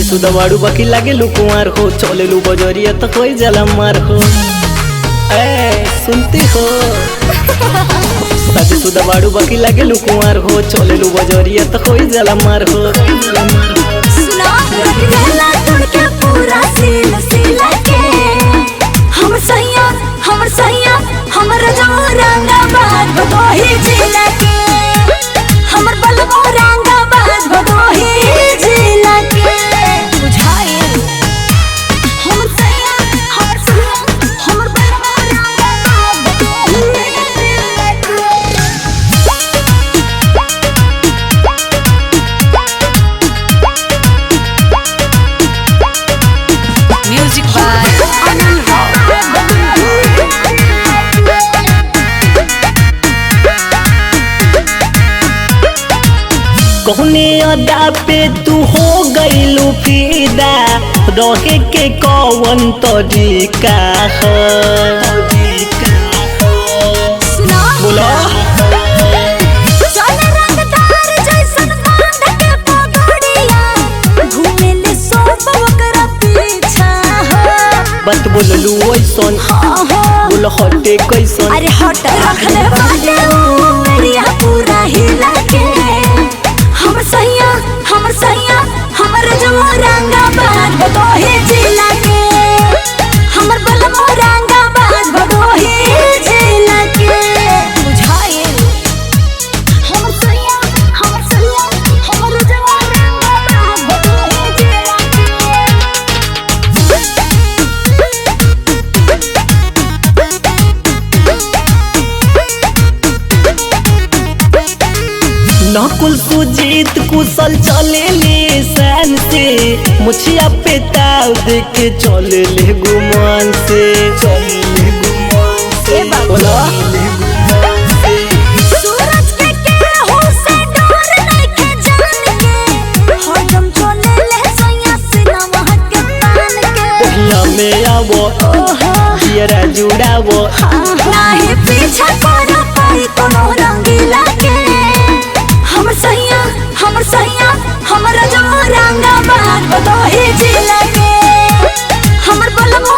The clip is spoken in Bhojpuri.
सुदा बाड़ू बाकी लागे लुकुआर हो, चले लू बजरिया तो कोई जला मार हो। ए सुनती हो शादी सुदा बाड़ू बाकी लागे लुकुआर हो, चले लू बजरिया तो कोई जला मार हो। सुना रखला तुड़ के पूरा सील सीला के हमर सैया हमर जमो रंगा बात बदोही जिला के हमर बलबो रंगा बात बदोही जिला के बुझाए हमर सैया हमर बलबो रंगा बात बदोही जिला के। Music by Anil Rao. कहने अदा पे तू हो गईलू फिदा, रहे के कौन तरीका है? सुना बोलो चल रंगदार जैसन बांध के पगड़िया घूमेले सोप ओकरा पीछा हो। बात बोललू ऐसन बोल हटे कैसन? अरे हट रखले बाटे ऊ मेरिया पूरा हिला के हमर सैया हमर जमो रंगा बात बदोही जिला के हमर बलमो रंगा बात बदोही जिला के बुझाए हमर सैया हमर जमो रंगा बात बदोही जिला नकुल सुजीत कुशल चले ले सन से, मुछिया पे ताव दे के चले ले गुमान से। ए बाबू। बोलो सूरज के केहू से डर नइखे जान के हरदम चले ले सैया सिनवा के तान के पहिया में आवो जियरा जुड़ावो। नाही पीछा कर पाई कोनो रंगीला के हमर सैया हमर जमो रंगा बात बदोही जिला के हमर बलमो